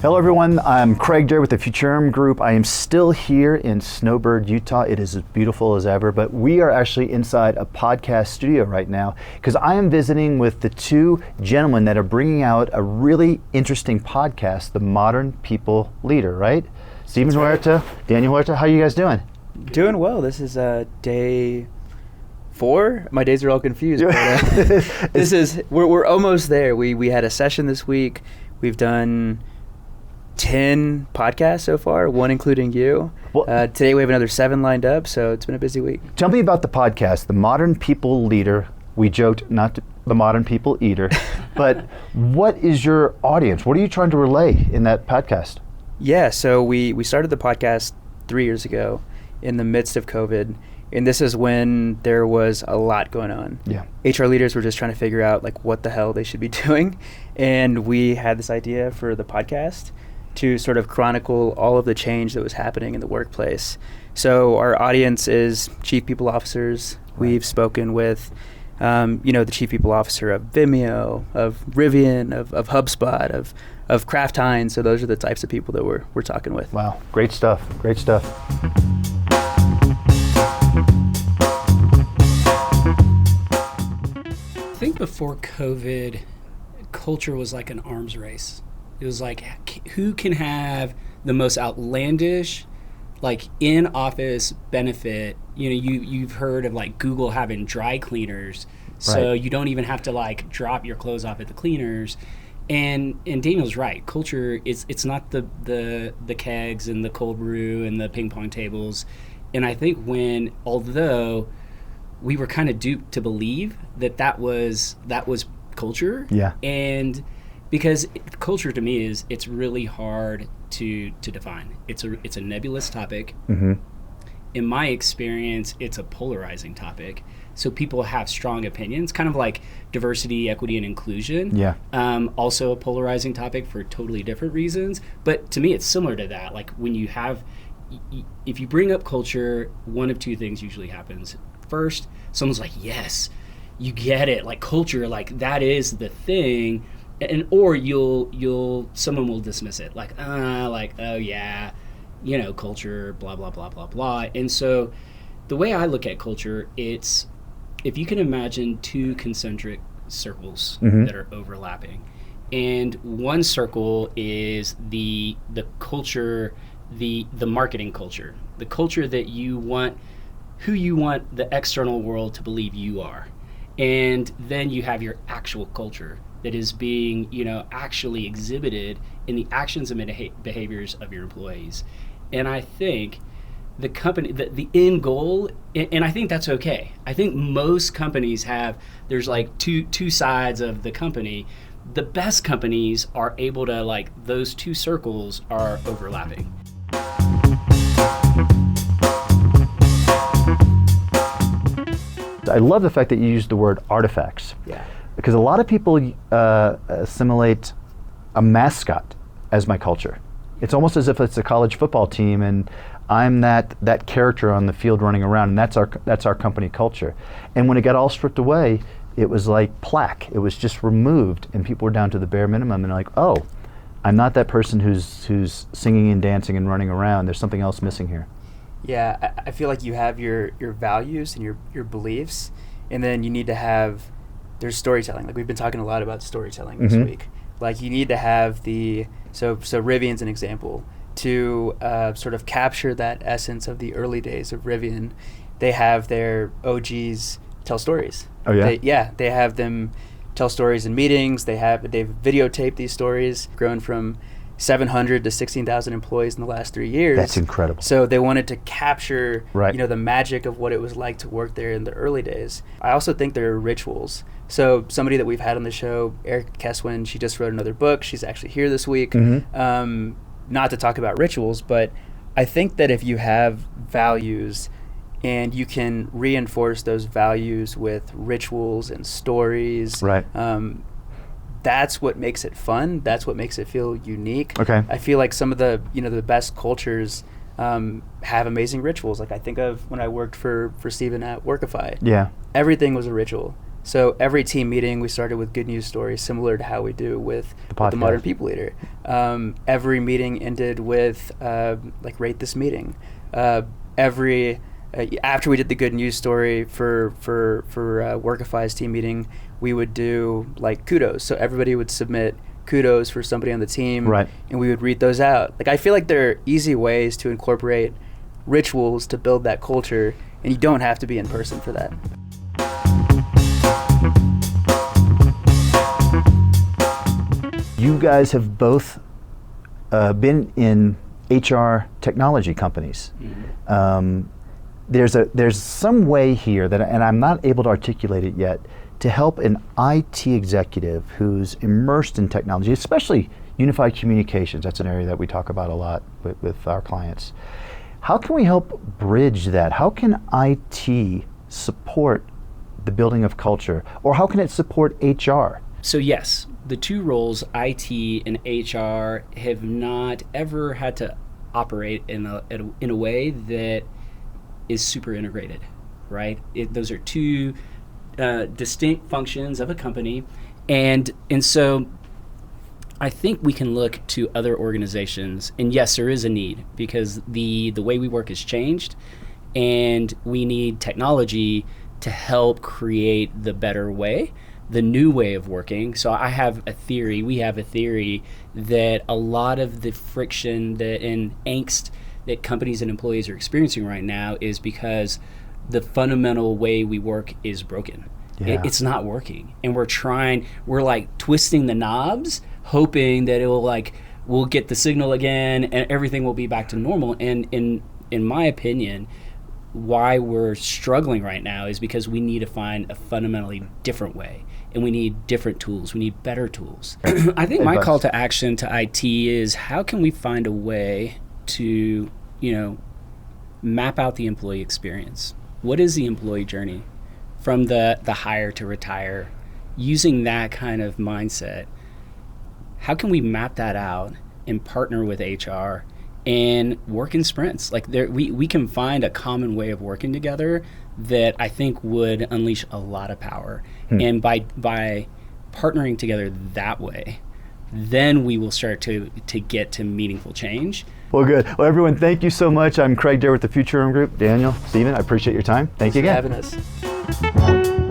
Hello everyone, I'm Craig Derr with the Futurum Group. I am still here in Snowbird, Utah. It is as beautiful as ever, but we are actually inside a podcast studio right now because I am visiting with the two gentlemen that are bringing out a really interesting podcast, The Modern People Leader, right? Stephen Huerta, Daniel Huerta, how are you guys doing? Doing well. This is day 4. My days are all confused. But, we're almost there. We had a session this week. We've done 10 podcasts so far, one including you. Well, today we have another 7 lined up, so it's been a busy week. Tell me about the podcast, The Modern People Leader. We joked, not the Modern People Eater, but what is your audience? What are you trying to relay in that podcast? Yeah, so we started the podcast 3 years ago in the midst of COVID, and this is when there was a lot going on. Yeah. HR leaders were just trying to figure out like what the hell they should be doing, and we had this idea for the podcast to sort of chronicle all of the change that was happening in the workplace. So our audience is chief people officers. Right. We've spoken with, the chief people officer of Vimeo, of Rivian, of HubSpot, of Kraft Heinz. So those are the types of people that we're talking with. Wow, great stuff, great stuff. I think before COVID, culture was like an arms race. It was like, who can have the most outlandish, like in-office benefit? You know, you've heard of like Google having dry cleaners, so right. You don't even have to like drop your clothes off at the cleaners. And Daniel's right. Culture it's not the kegs and the cold brew and the ping pong tables. And I think although we were kind of duped to believe that was culture. Yeah. And because culture to me it's really hard to define. It's a nebulous topic. Mm-hmm. In my experience, it's a polarizing topic. So people have strong opinions, kind of like diversity, equity, and inclusion. Yeah. Also a polarizing topic for totally different reasons. But to me, it's similar to that. Like when you if you bring up culture, one of two things usually happens. First, someone's like, yes, you get it. Like culture, like that is the thing. Or someone will dismiss it like oh yeah, culture, blah blah blah blah blah. And so the way I look at culture, it's if you can imagine 2 concentric circles mm-hmm. that are overlapping, and one circle is the culture, the marketing culture, the culture that you want, who you want the external world to believe you are, and then you have your actual culture that is being, actually exhibited in the actions and behaviors of your employees. And I think the company, the end goal, and I think that's okay. I think most companies there's like two sides of the company. The best companies are able to, like, those 2 circles are overlapping. I love the fact that you used the word artifacts. Yeah. Because a lot of people assimilate a mascot as my culture. It's almost as if it's a college football team and I'm that character on the field running around, and that's our company culture. And when it got all stripped away, it was like plaque. It was just removed, and people were down to the bare minimum. And they're like, oh, I'm not that person who's singing and dancing and running around. There's something else missing here. Yeah, I feel like you have your values and your beliefs, and then you need to have. There's storytelling. Like we've been talking a lot about storytelling this mm-hmm. week. Like you need to have so Rivian's an example to sort of capture that essence of the early days of Rivian. They have their OGs tell stories. Oh yeah. They have them tell stories in meetings. They've videotaped these stories, grown from 700 to 16,000 employees in the last 3 years. That's incredible. So they wanted to capture, right. The magic of what it was like to work there in the early days. I also think there are rituals. So somebody that we've had on the show, Erica Keswin, she just wrote another book. She's actually here this week. Mm-hmm. Not to talk about rituals, but I think that if you have values and you can reinforce those values with rituals and stories, right. That's what makes it fun. That's what makes it feel unique. Okay. I feel like some of the the best cultures have amazing rituals. Like I think of when I worked for Stephen at Workify. Yeah. Everything was a ritual. So every team meeting, we started with good news stories, similar to how we do with the Modern People Leader. Every meeting ended with like rate this meeting. After we did the good news story for Workify's team meeting, we would do like kudos. So everybody would submit kudos for somebody on the team, right, and we would read those out. Like, I feel like there are easy ways to incorporate rituals to build that culture, and you don't have to be in person for that. You guys have both been in HR technology companies. Mm-hmm. There's some way here that, and I'm not able to articulate it yet, to help an IT executive who's immersed in technology, especially unified communications. That's an area that we talk about a lot with our clients. How can we help bridge that? How can IT support the building of culture, or how can it support HR? So yes, the two roles, IT and HR, have not ever had to operate in a way that is super integrated, right? Those are two distinct functions of a company, and so I think we can look to other organizations, and yes, there is a need, because the way we work has changed, and we need technology to help create the better way, the new way of working. So we have a theory that a lot of the friction and angst that companies and employees are experiencing right now is because the fundamental way we work is broken. Yeah. It's not working, and we're like twisting the knobs, hoping that we'll get the signal again and everything will be back to normal. And in my opinion, why we're struggling right now is because we need to find a fundamentally different way, and we need different tools. We need better tools. I think my call to action to IT is, how can we find a way to, map out the employee experience? What is the employee journey from the hire to retire? Using that kind of mindset, how can we map that out and partner with HR and work in sprints? Like, we can find a common way of working together that I think would unleash a lot of power. And by partnering together that way, then we will start to get to meaningful change. Well, good. Well, everyone, thank you so much. I'm Craig Dare with the Future Room Group. Daniel, Stephen, I appreciate your time. Thank you again. Thanks for having us.